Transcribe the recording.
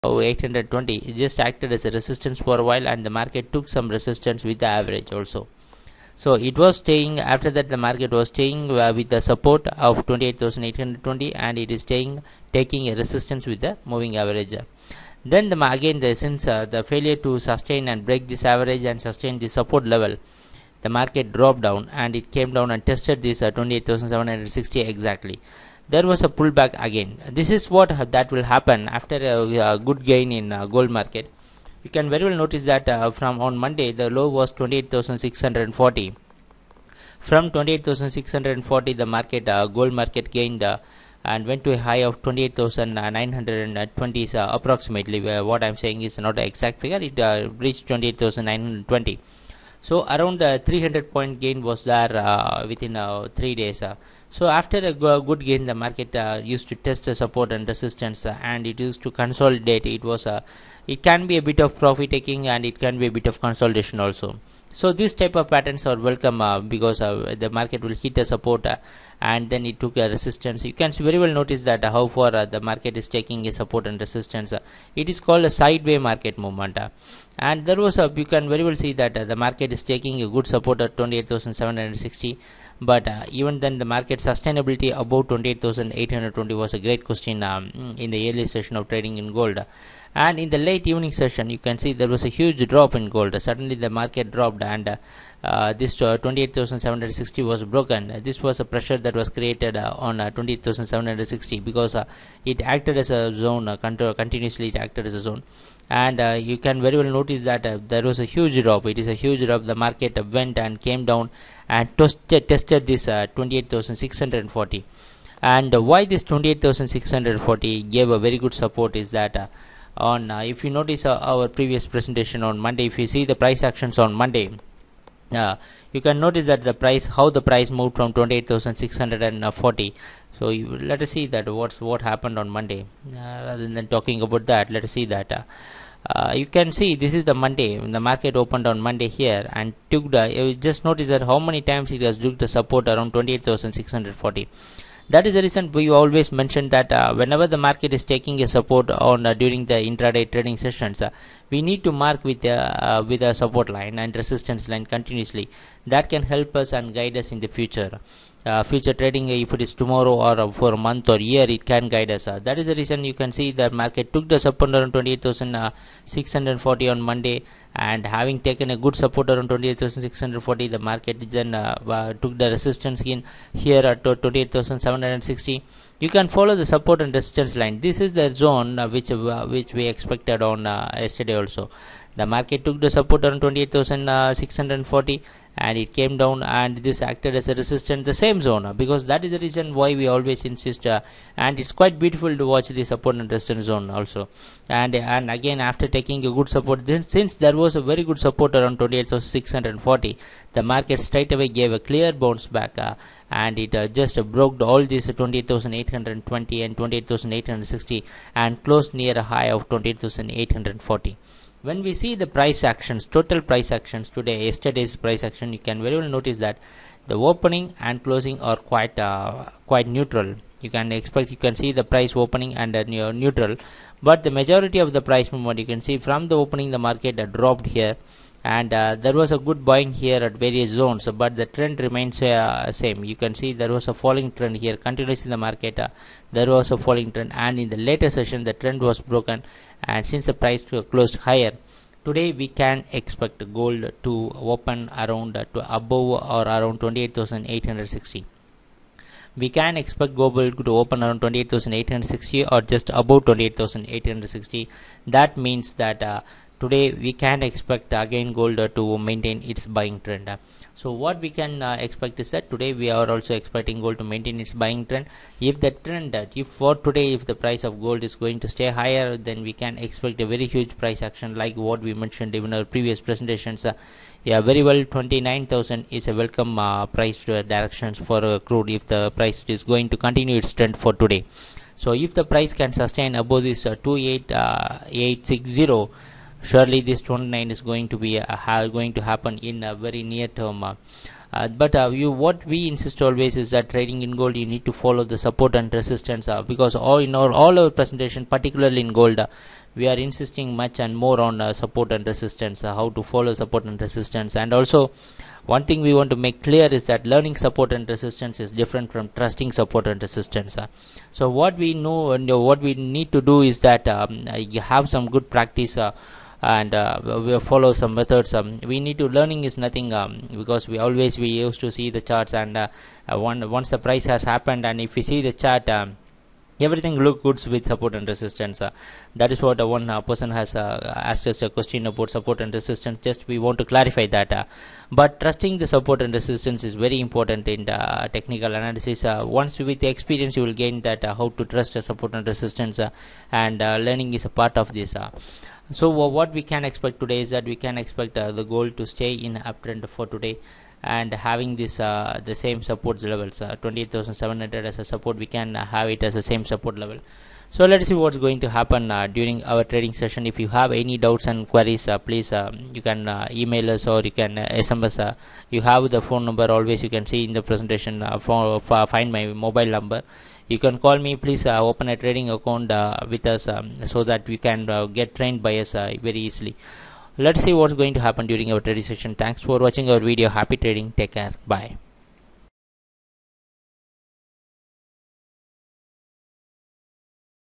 820, it just acted as a resistance for a while, and the market took some resistance with the average also. So it was staying, after that the market was staying with the support of 28,820, and it is staying taking a resistance with the moving average. Then since the failure to sustain and break this average and sustain the support level, the market dropped down and it came down and tested this 28,760 exactly. There was a pullback again. This is what that will happen after a good gain in gold market. You can very well notice that from on Monday the low was 28,640. From 28,640 the market gold market gained and went to a high of 28,920 approximately. What I am saying is not the exact figure. It reached 28,920. So around 300 point gain was there within 3 days. So after a good gain, the market used to test the support and resistance, and it used to consolidate. It can be a bit of profit taking, and it can be a bit of consolidation also. So this type of patterns are welcome because the market will hit a support and then it took a resistance. You can very well notice that how far the market is taking a support and resistance. It is called a sideway market movement, and there was you can very well see that the market is taking a good support at 28,760. But even then the market sustainability above 28,820 was a great question in the early session of trading in gold. And in the late evening session you can see there was a huge drop in gold. Suddenly the market dropped, and this 28,760 was broken. This was a pressure that was created on 28,760 because it acted as a zone, continuously it acted as a zone. And you can very well notice that there was a huge drop. It is a huge drop. The market went and came down and tested this 28,640. And why this 28,640 gave a very good support is that on if you notice our previous presentation on Monday, if you see the price actions on Monday, you can notice that how the price moved from 28,640. So let us see that what happened on Monday. Rather than talking about that, let us see that you can see this is the Monday. The market opened on Monday here and took you just notice that how many times it has took the support around 28,640. That is the reason we always mention that whenever the market is taking a support on during the intraday trading sessions, we need to mark with a support line and resistance line continuously. That can help us and guide us in the future. Future trading, if it is tomorrow or for a month or year, it can guide us. That is the reason you can see the market took the support around 28,640 on Monday, and having taken a good support around 28,640, the market then took the resistance in here at 28,760. You can follow the support and resistance line. This is the zone which we expected on yesterday also. The market took the support around 28,640 and it came down, and this acted as a resistance, the same zone, because that is the reason why we always insist, and it's quite beautiful to watch the support and resistance zone also. And again, after taking a good support, then since there was a very good support around 28,640, the market straight away gave a clear bounce back, and it just broke all these 28,820 and 28,860 and closed near a high of 28,840. When we see the price actions, total price actions today, yesterday's price action, you can very well notice that the opening and closing are quite neutral. You can see the price opening and neutral, but the majority of the price movement, you can see from the opening the market dropped here, and there was a good buying here at various zones, but the trend remains same. You can see there was a falling trend here continuously in the market. There was a falling trend, and in the later session the trend was broken, and since the price closed higher, today we can expect gold to open around to above or around 28,860. We can expect gold to open around 28,860 or just above 28,860. That means that today we can expect again gold to maintain its buying trend. So what we can expect is that today we are also expecting gold to maintain its buying trend. If the trend if for today, if the price of gold is going to stay higher, then we can expect a very huge price action like what we mentioned in our previous presentations. Very well, 29,000 is a welcome price directions for crude if the price is going to continue its trend for today. So if the price can sustain above this 28,860, surely this 29 is going to be going to happen in a very near term. What we insist always is that trading in gold, you need to follow the support and resistance, because all our presentation, particularly in gold, we are insisting much and more on support and resistance, how to follow support and resistance. And also, one thing we want to make clear is that learning support and resistance is different from trusting support and resistance. So what we know and what we need to do is that you have some good practice, and we follow some methods. We need to learning is nothing, because we used to see the charts, and once the price has happened, and if we see the chart, everything look good with support and resistance. That is what one person has asked us a question about support and resistance. Just we want to clarify that. But trusting the support and resistance is very important in technical analysis. Once with the experience, you will gain that how to trust support and resistance, and learning is a part of this. So what we can expect today is that we can expect the gold to stay in uptrend for today, and having this the same support levels, 28,700 as a support. We can have it as the same support level. So let's see what's going to happen during our trading session. If you have any doubts and queries, please you can email us, or you can SMS. You have the phone number always, you can see in the presentation. Find my mobile number. You can call me. Please open a trading account with us, so that we can get trained by us very easily. Let's see what's going to happen during our trading session. Thanks for watching our video. Happy trading. Take care. Bye.